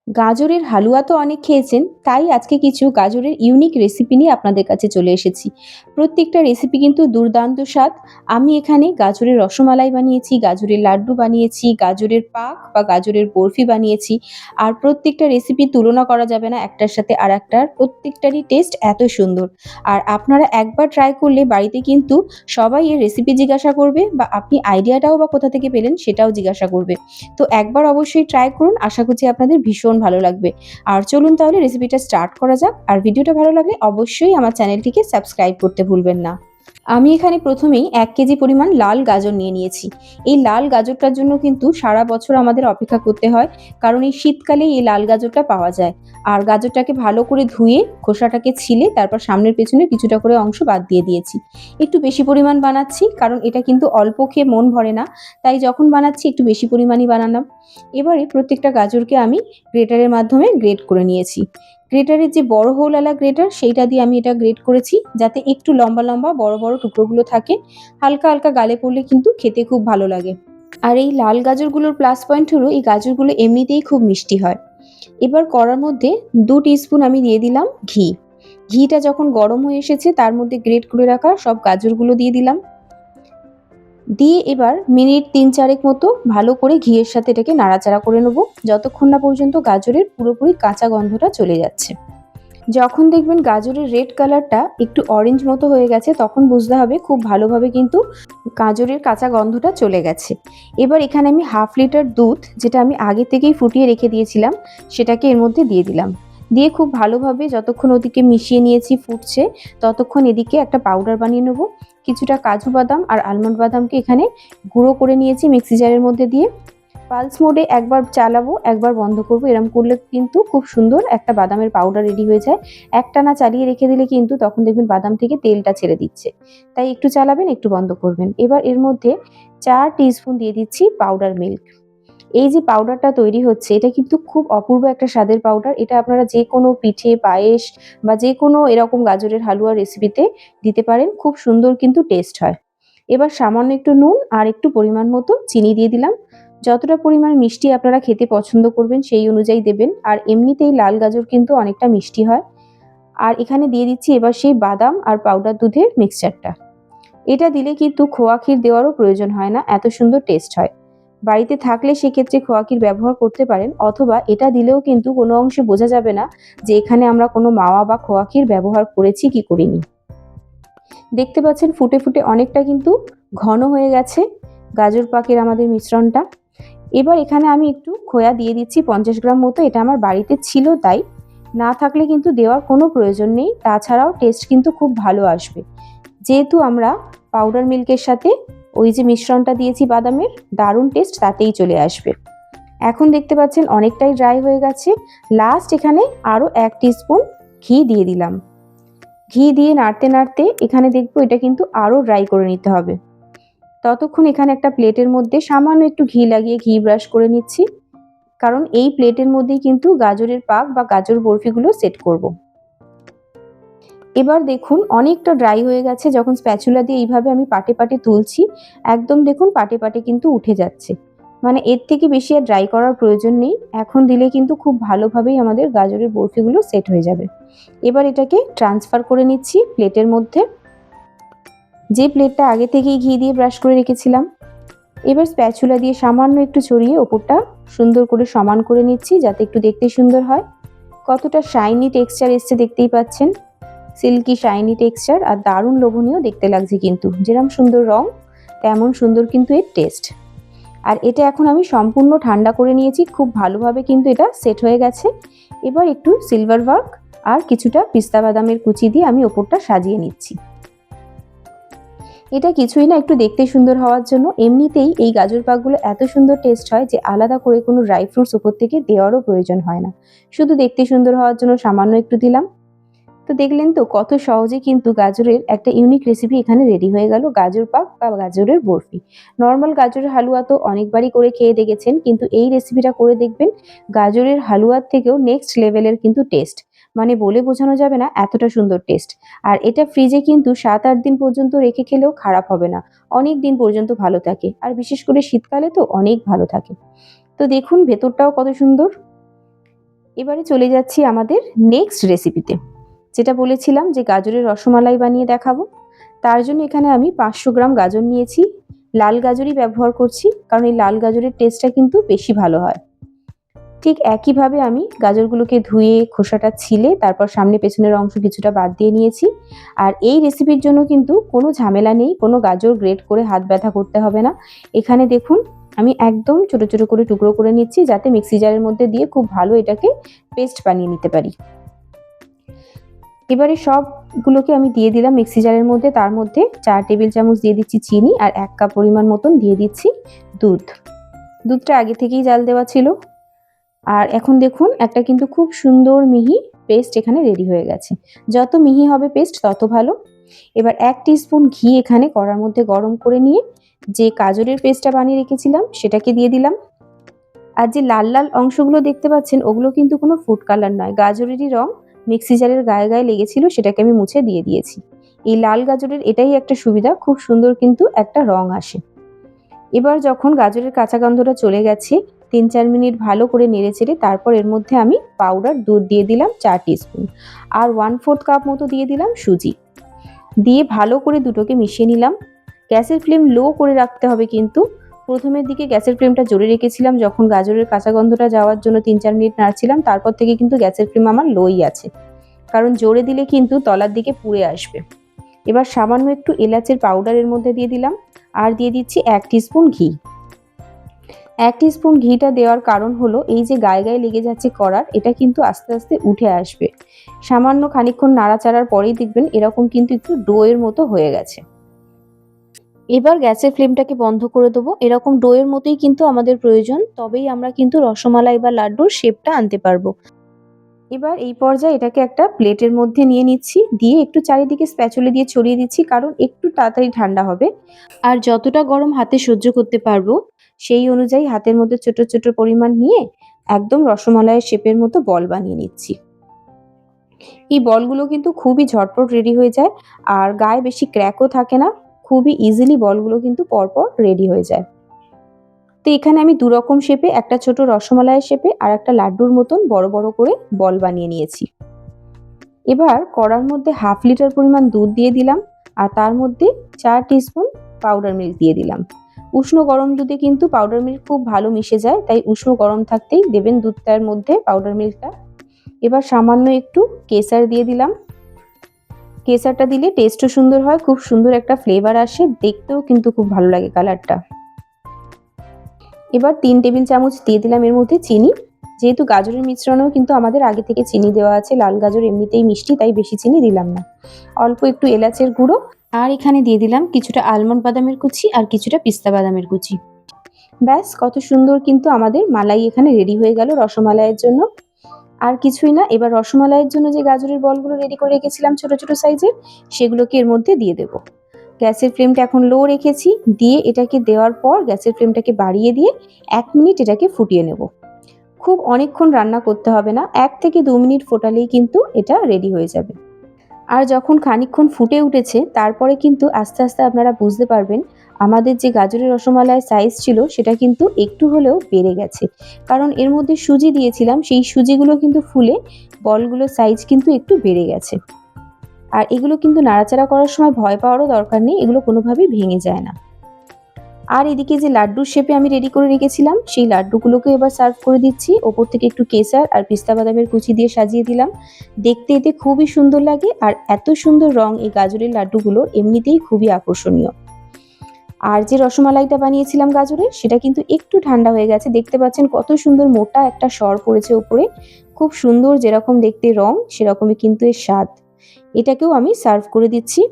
গাজরের হালুয়া তো অনেক খেয়েছেন, তাই আজকে কিছু গাজরের ইউনিক রেসিপি নিয়ে আপনাদের কাছে চলে এসেছি। প্রত্যেকটা রেসিপি কিন্তু দুর্দান্ত স্বাদ। আমি এখানে গাজরের রসমালাই বানিয়েছি, গাজরের লাড্ডু বানিয়েছি, গাজরের পাক বা গাজরের বরফি বানিয়েছি। আর প্রত্যেকটা রেসিপির তুলনা করা যাবে না একটার সাথে আরেকটার। প্রত্যেকটারই টেস্ট এত সুন্দর। আর আপনারা একবার ট্রাই করলে বাড়িতে কিন্তু সবাই এর রেসিপি জিজ্ঞাসা করবে বা আপনি আইডিয়াটাও বা কোথা থেকে পেলেন সেটাও জিজ্ঞাসা করবে। তো একবার অবশ্যই ট্রাই করুন। আশা করছি আপনাদের ভীষণ ভালো লাগবে। আর চলুন তাহলে রেসিপিটা স্টার্ট করা যাক। আর ভিডিওটা ভালো লাগলে অবশ্যই আমার চ্যানেলটিকে সাবস্ক্রাইব করতে ভুলবেন না। আমি এখানে প্রথমেই ১ কেজি পরিমাণ লাল গাজর নিয়ে নিয়েছি। এই লাল গাজরটার জন্য কিন্তু সারা বছর আমাদের অপেক্ষা করতে হয়। কারণ এই শীতকালেই এই লাল গাজরটা পাওয়া যায়। আর গাজরটাকে ভালো করে ধুয়ে খোসাটাকে ছিলে তারপর সামনের পেছনে কিছুটা করে অংশ বাদ দিয়ে দিয়েছি। একটু বেশি পরিমাণ বানাচ্ছি কারণ এটা কিন্তু অল্প খেয়ে মন ভরে না। তাই যখন বানাচ্ছি একটু বেশি পরিমাণই বানালাম। এবারে প্রত্যেকটা গাজরকে আমি গ্রেটারের মাধ্যমে গ্রেট করে নিয়েছি। গ্রেটারের যে বড় হোলওয়ালা গ্রেটার সেইটা দিয়ে আমি এটা গ্রেট করেছি যাতে একটু লম্বা লম্বা বড় বড় টুকরোগুলো থাকে। হালকা হালকা গালে পড়লে কিন্তু খেতে খুব ভালো লাগে। আর এই লাল গাজরগুলোর প্লাস পয়েন্ট হলো এই গাজরগুলো এমনিতেই খুব মিষ্টি হয়। এবার কড়ার মধ্যে ২ টিস্পুন আমি দিয়ে দিলাম ঘি। ঘিটা যখন গরম হয়ে এসেছে তার মধ্যে গ্রেট করে রাখা সব গাজরগুলো দিয়ে দিলাম। দিয়ে এবার মিনিট ৩-৪ মতো ভালো করে ঘিয়ের সাথে এটাকে নাড়াচাড়া করে নেব যতক্ষণ না পর্যন্ত গাজরের পুরোপুরি কাঁচা গন্ধটা চলে যাচ্ছে। যখন দেখবেন গাজরের রেড কালারটা একটু অরেঞ্জ মতো হয়ে গেছে তখন বুঝতে হবে খুব ভালোভাবে কিন্তু গাজরের কাঁচা গন্ধটা চলে গেছে। এবার এখানে আমি ১/২ লিটার দুধ যেটা আমি আগে থেকেই ফুটিয়ে রেখে দিয়েছিলাম সেটাকে এর মধ্যে দিয়ে দিলাম। দিয়ে খুব ভালোভাবে যতক্ষণ ওদিকে মিশিয়ে নিয়েছি ফুটছে ততক্ষণ এদিকে একটা পাউডার বানিয়ে নেব। কিছুটা কাজু বাদাম আর আলমন্ড বাদামকে এখানে গুঁড়ো করে নিয়েছি মিক্সি জারের মধ্যে দিয়ে। পালস মোডে একবার চালাবো, একবার বন্ধ করব। এরকম করলে কিন্তু খুব সুন্দর একটা বাদামের পাউডার রেডি হয়ে যায়। একটানা চালিয়ে রেখে দিলে কিন্তু তখন দেখবেন বাদাম থেকে তেলটা ছেড়ে দিচ্ছে। তাই একটু চালাবেন, একটু বন্ধ করবেন। এবার এর মধ্যে ৪ টিস্পুন দিয়ে দিচ্ছি পাউডার মিল্ক। এই যে পাউডারটা তৈরি হচ্ছে এটা কিন্তু খুব অপূর্ব একটা স্বাদের পাউডার। এটা আপনারা যেকোনো পিঠে, পায়েস বা যেকোনো এরকম গাজরের হালুয়া রেসিপিতে দিতে পারেন। খুব সুন্দর কিন্তু টেস্ট হয়। এবার সামান্য একটু নুন আর একটু পরিমাণ মতো চিনি দিয়ে দিলাম। যতটা পরিমাণ মিষ্টি আপনারা খেতে পছন্দ করবেন সেই অনুযায়ী দেবেন। আর এমনিতেই লাল গাজর কিন্তু অনেকটা মিষ্টি হয়। আর এখানে দিয়ে দিচ্ছি এবার সেই বাদাম আর পাউডার দুধের মিক্সচারটা। এটা দিলে কিন্তু খোয়া ক্ষীর দেওয়ারও প্রয়োজন হয় না, এত সুন্দর টেস্ট হয়। বাড়িতে থাকলে সেক্ষেত্রে খোয়া ক্ষীর ব্যবহার করতে পারেন অথবা এটা দিলেও কিন্তু কোনো অংশে বোঝা যাবে না যে এখানে আমরা কোনো মাওয়া বা খোয়া ক্ষীর ব্যবহার করেছি কি করিনি। দেখতে পাচ্ছেন ফুটে ফুটে অনেকটা কিন্তু ঘন হয়ে গেছে গাজর পাকের আমাদের মিশ্রণটা। এবার এখানে আমি একটু খোয়া দিয়ে দিচ্ছি ৫০ গ্রাম মতো। এটা আমার বাড়িতে ছিল তাই। না থাকলে কিন্তু দেওয়ার কোনো প্রয়োজন নেই। তাছাড়াও টেস্ট কিন্তু খুব ভালো আসবে। যেহেতু আমরা পাউডার মিল্কের সাথে ওই যে মিশ্রণটা দিয়েছি বাদামের, দারুণ টেস্ট তাতেই চলে আসবে। এখন দেখতে পাচ্ছেন অনেকটাই ড্রাই হয়ে গেছে। লাস্ট এখানে আরও ১ টিস্পুন ঘি দিয়ে দিলাম। ঘি দিয়ে নাড়তে নাড়তে এখানে দেখবো এটা কিন্তু আরও ড্রাই করে নিতে হবে। ততক্ষণ এখানে একটা প্লেটের মধ্যে সামান্য একটু ঘি লাগিয়ে ঘি ব্রাশ করে নিচ্ছি। কারণ এই প্লেটের মধ্যেই কিন্তু গাজরের পাক বা গাজর বরফিগুলো সেট করব। এবার দেখুন অনেকটা ড্রাই হয়ে গেছে। যখন স্প্যাচুলা দিয়ে এইভাবে আমি পাটে পাটে তুলছি একদম দেখুন পাটে পাটে কিন্তু উঠে যাচ্ছে। মানে এর থেকে বেশি আর ড্রাই করার প্রয়োজন নেই। এখন দিলে কিন্তু খুব ভালোভাবেই আমাদের গাজরের বরফিগুলো সেট হয়ে যাবে। এবার এটাকে ট্রান্সফার করে নিচ্ছি প্লেটের মধ্যে, যে প্লেটটা আগে থেকেই ঘি দিয়ে ব্রাশ করে রেখেছিলাম। এবার স্প্যাচুলা দিয়ে সামান্য একটু ছড়িয়ে ওপরটা সুন্দর করে সমান করে নিচ্ছি যাতে একটু দেখতে সুন্দর হয়। কতটা শাইনি টেক্সচার এসছে দেখতেই পাচ্ছেন। সিল্কি শাইনি টেক্সচার আর দারুণ লোভনীয় দেখতে লাগছে কিন্তু। যেরকম সুন্দর রং তেমন সুন্দর কিন্তু এর টেস্ট। আর এটা এখন আমি সম্পূর্ণ ঠান্ডা করে নিয়েছি। খুব ভালোভাবে কিন্তু এটা সেট হয়ে গেছে। এবার একটু সিলভার ওয়ার্ক আর কিছুটা পিস্তা বাদামের কুচি দিয়ে আমি ওপরটা সাজিয়ে নিচ্ছি। এটা কিছুই না, একটু দেখতে সুন্দর হওয়ার জন্য। এমনিতেই এই গাজর পাকগুলো এত সুন্দর টেস্ট হয় যে আলাদা করে কোনো ড্রাই ফ্রুটস উপর থেকে দেওয়ারও প্রয়োজন হয় না। শুধু দেখতে সুন্দর হওয়ার জন্য সামান্য একটু দিলাম। তো দেখলেন তো কত সহজে কিন্তু গাজরের একটা ইউনিক রেসিপি এখানে রেডি হয়ে গেল, গাজর পাক বা গাজরের বরফি। নর্মাল গাজরের হালুয়া তো অনেকবারই করে খেয়ে দেখেছেন, কিন্তু এই রেসিপিটা করে দেখবেন গাজরের হালুয়ার থেকেও নেক্সট লেভেলের কিন্তু টেস্ট। মানে বলে বোঝানো যাবে না এতটা সুন্দর টেস্ট। আর এটা ফ্রিজে কিন্তু ৭-৮ দিন পর্যন্ত রেখে খেলেও খারাপ হবে না। অনেক দিন পর্যন্ত ভালো থাকে। আর বিশেষ করে শীতকালে তো অনেক ভালো থাকে। তো দেখুন ভেতরটাও কত সুন্দর। এবারে চলে যাচ্ছি আমাদের নেক্সট রেসিপিতে, যেটা বলেছিলাম যে গাজরের রসমালাই বানিয়ে দেখাবো। তার জন্য এখানে আমি 500 গ্রাম গাজর নিয়েছি। লাল গাজরই ব্যবহার করছি, কারণ এই লাল গাজরের টেস্টটা কিন্তু বেশি ভালো হয়। ঠিক একইভাবে আমি গাজরগুলোকে ধুয়ে খোসাটা ছিলে তারপর সামনে পেছনের অংশ কিছুটা বাদ দিয়ে নিয়েছি। আর এই রেসিপির জন্য কিন্তু কোনো ঝামেলা নেই, কোনো গাজর গ্রেট করে হাত ব্যথা করতে হবে না। এখানে দেখুন আমি একদম ছোট ছোট করে টুকরো করে নিচ্ছি, যাতে মিক্সি জারের মধ্যে দিয়ে খুব ভালো এটাকে পেস্ট বানিয়ে নিতে পারি। এবারে সবগুলোকে আমি দিয়ে দিলাম মিক্সি জারের মধ্যে। তার মধ্যে 4 টেবিল চামচ দিয়ে দিচ্ছি চিনি আর 1 কাপ পরিমাণ মতন দিয়ে দিচ্ছি দুধ। দুধটা আগে থেকেই জাল দেওয়া ছিল। আর এখন দেখুন একটা কিন্তু খুব সুন্দর মিহি পেস্ট এখানে রেডি হয়ে গেছে। যত মিহি হবে পেস্ট তত ভালো। এবার 1 টিস্পুন ঘি এখানে কড়ার মধ্যে গরম করে নিয়ে যে গাজরের পেস্টটা বানিয়ে রেখেছিলাম সেটাকে দিয়ে দিলাম। আর যে লাল লাল অংশগুলো দেখতে পাচ্ছেন ওগুলো কিন্তু কোনো ফুড কালার নয়, গাজরেরই রং মিক্সি জারের গায়ে গায়ে লেগেছিল, সেটাকে আমি মুছে দিয়ে দিয়েছি। এই লাল গাজরের এটাই একটা সুবিধা, খুব সুন্দর কিন্তু একটা রং আসে। এবার যখন গাজরের কাঁচা গন্ধটা চলে গেছে 3-4 মিনিট ভালো করে নেড়েচেড়ে তারপর এর মধ্যে আমি পাউডার দুধ দিয়ে দিলাম 4 টিস্পুন আর 1/4 কাপ মতো দিয়ে দিলাম সুজি। দিয়ে ভালো করে দুটোকে মিশিয়ে নিলাম। গ্যাসের ফ্লেম লো করে রাখতে হবে কিন্তু। প্রথমের দিকে গ্যাসের ফ্লেমটা জোরে রেখেছিলাম, যখন গাজরের কাঁচা গন্ধটা যাওয়ার জন্য 3-4 মিনিট নাড়ছিলাম, তারপর থেকে কিন্তু গ্যাসের ফ্লেম আমার লোই আছে, কারণ জোরে দিলে কিন্তু তলার দিকে পুড়ে আসবে। এবার সামান্য একটু এলাচের পাউডার এর মধ্যে দিয়ে দিলাম আর দিয়ে দিচ্ছি 1 টিস্পুন ঘি। 1 টিস্পুন ঘিটা দেওয়ার কারণ হলো এই যে গায়ে গায়ে লেগে যাচ্ছে কড়ার, এটা কিন্তু আস্তে আস্তে উঠে আসবে। সামান্য খানিকক্ষণ নাড়াচাড়ার পরেই দেখবেন এরকম কিন্তু একটু ডোয়ের মতো হয়ে গেছে। এবার গ্যাসের ফ্লেমটাকে বন্ধ করে দেবো। এরকম ডোয়ের মতোই কিন্তু আমাদের প্রয়োজন, তবেই আমরা কিন্তু রসমালাই বা লাড্ডুর শেপটা আনতে পারবো। এবার এই পর্যায়ে এটাকে একটা প্লেটের মধ্যে নিয়ে নিচ্ছি, দিয়ে একটু চারিদিকে স্প্যাচুলা দিয়ে ছড়িয়ে দিচ্ছি, কারণ একটু তাড়াতাড়ি ঠান্ডা হবে। আর যতটা গরম হাতে সহ্য করতে পারবো সেই অনুযায়ী হাতের মধ্যে ছোট ছোট পরিমাণ নিয়ে একদম রসমালাইয়ের শেপের মতো বল বানিয়ে নিচ্ছি। এই বলগুলো কিন্তু খুবই ঝটপট রেডি হয়ে যায় আর গায়ে বেশি ক্র্যাকও থাকে না, খুবই ইজিলি বলগুলো কিন্তু পরপর রেডি হয়ে যায়। তো এখানে আমি 2 রকম শেপে, একটা ছোট রসমালাইয়ের শেপে আর একটা লাড্ডুর মতন বড় বড় করে বল বানিয়ে নিয়েছি। এবার কড়ার মধ্যে 1/2 লিটার পরিমাণ দুধ দিয়ে দিলাম আর তার মধ্যে 4 টিস্পুন পাউডার মিল্ক দিয়ে দিলাম। উষ্ণ গরম দুধে কিন্তু পাউডার মিল্ক খুব ভালো মিশে যায়, তাই উষ্ণ গরম থাকতেই দেবেন দুধটার মধ্যে পাউডার মিল্কটা। এবার সামান্য একটু কেসার দিয়ে দিলাম। কেসারটা দিলে টেস্টও সুন্দর হয়, খুব সুন্দর একটা ফ্লেভার আসে, দেখতেও কিন্তু খুব ভালো লাগে কালারটা। এবার 3 টেবিল চামচ দিয়ে দিলাম এর মধ্যে চিনি। যেহেতু গাজরের মিশ্রণেও কিন্তু আমাদের আগে থেকে চিনি দেওয়া আছে, লাল গাজর এমনিতেই মিষ্টি, তাই বেশি চিনি দিলাম না। অল্প একটু এলাচের গুঁড়ো আর এখানে দিয়ে দিলাম কিছুটা আলমন্ড বাদামের কুচি আর কিছুটা পিস্তা বাদামের কুচি। ব্যাস, কত সুন্দর কিন্তু আমাদের মালাই এখানে রেডি হয়ে গেল রসমালাইয়ের জন্য। আর কিছুই না, এবার রসমালাইয়ের জন্য যে গাজরের বলগুলো রেডি করে রেখেছিলাম ছোট ছোট সাইজের, সেগুলোকে এর মধ্যে দিয়ে দেবো। গ্যাসের ফ্লেমটা এখন লো রেখেছি, দিয়ে এটাকে দেওয়ার পর গ্যাসের ফ্লেমটাকে বাড়িয়ে দিয়ে 1 মিনিট এটাকে ফুটিয়ে নেব। খুব অনেকক্ষণ রান্না করতে হবে না, 1 থেকে 2 মিনিট ফোটালেই কিন্তু এটা রেডি হয়ে যাবে। আর যখন খানিকক্ষণ ফুটে উঠেছে তারপরে কিন্তু আস্তে আস্তে আপনারা বুঝতে পারবেন আমাদের যে গাজরের রসমালাইয়ের সাইজ ছিল সেটা কিন্তু একটু হলেও বেড়ে গেছে, কারণ এর মধ্যে সুজি দিয়েছিলাম, সেই সুজিগুলো কিন্তু ফুলে বলগুলোর সাইজ কিন্তু একটু বেড়ে গেছে। আর এগুলো কিন্তু নাড়াচাড়া করার সময় ভয় পাওয়ারও দরকার নেই, এগুলো কোনোভাবেই ভেঙে যায় না। আর এদিকে যে লাড্ডুর শেপে আমি রেডি করে রেখেছিলাম সেই লাড্ডুগুলোকে এবার সার্ভ করে দিচ্ছি। ওপর থেকে একটু কেসার আর পিস্তা বাদামের কুচি দিয়ে সাজিয়ে দিলাম। দেখতে এতে খুবই সুন্দর লাগে, আর এত সুন্দর রং এই গাজরের লাড্ডুগুলো এমনিতেই খুবই আকর্ষণীয়। আর যে রসমালাইটা বানিয়েছিলাম গাজরের, সেটা কিন্তু একটু ঠান্ডা হয়ে গেছে, দেখতে পাচ্ছেন কত সুন্দর মোটা একটা সর পড়েছে ওপরে। খুব সুন্দর, যেরকম দেখতে রং সেরকমই কিন্তু এর স্বাদ। এটাকেও আমি সার্ভ করে দিচ্ছি।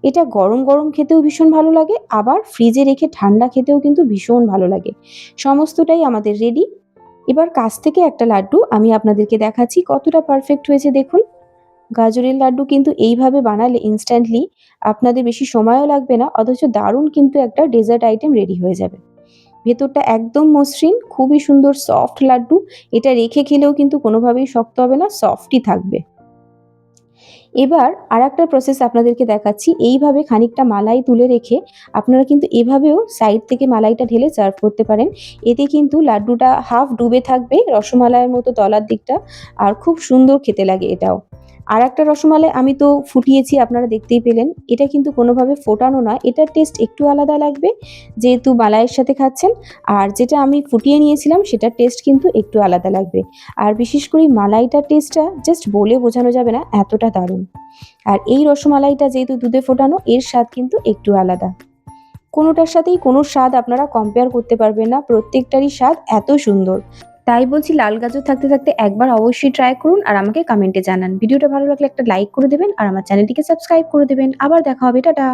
এটা গরম গরম খেতেও ভীষণ ভালো লাগে, আবার ফ্রিজে রেখে ঠান্ডা খেতেও কিন্তু ভীষণ ভালো লাগে। সমস্তটাই আমাদের রেডি। এবার কাছ থেকে একটা লাড্ডু আমি আপনাদেরকে দেখাচ্ছি কতটা পারফেক্ট হয়েছে দেখুন। গাজরের লাড্ডু কিন্তু এইভাবে বানালে ইনস্ট্যান্টলি আপনাদের বেশি সময়ও লাগবে না, অথচ দারুণ কিন্তু একটা ডেজার্ট আইটেম রেডি হয়ে যাবে। ভেতরটা একদম মসৃণ, খুবই সুন্দর সফট লাড্ডু। এটা রেখে খেলেও কিন্তু কোনোভাবেই শক্ত হবে না, সফটই থাকবে। এবার আরেকটা প্রসেস আপনাদেরকে দেখাচ্ছি। এইভাবে খানিকটা মালাই তুলে রেখে আপনারা কিন্তু এভাবেও সাইড থেকে মালাইটা ঢেলে সার্ভ করতে পারেন। এতে কিন্তু লাড্ডুটা হাফ ডুবে থাকবে রসমালাইয়ের মতো তলার দিকটা, আর খুব সুন্দর খেতে লাগে এটাও। আরেকটা রসমালাই আমি তো ফুটিয়েছি, আপনারা দেখতেই পেলেন। এটা কিন্তু কোনোভাবে ফোটানো নয়, এটার টেস্ট একটু আলাদা লাগবে যেহেতু মালাইয়ের সাথে খাচ্ছেন। আর যেটা আমি ফুটিয়ে নিয়েছিলাম সেটার টেস্ট কিন্তু একটু আলাদা লাগবে। আর বিশেষ করে মালাইটার টেস্টটা জাস্ট বলে বোঝানো যাবে না, এতটা দারুণ। আর এই রসমালাইটা যেহেতু দুধে ফোটানো, এর স্বাদ কিন্তু একটু আলাদা। কোনোটার সাথেই কোনো স্বাদ আপনারা কম্পেয়ার করতে পারবেন না, প্রত্যেকটারই স্বাদ এত সুন্দর। তাই বলছি, লাল গাজর থাকতে থাকতে একবার অবশ্যই ট্রাই করুন আর আমাকে কমেন্টে জানান। ভিডিওটা ভালো লাগলে একটা লাইক করে দেবেন আর আমার চ্যানেলটিকে সাবস্ক্রাইব করে দেবেন। আবার দেখা হবে, টাটা।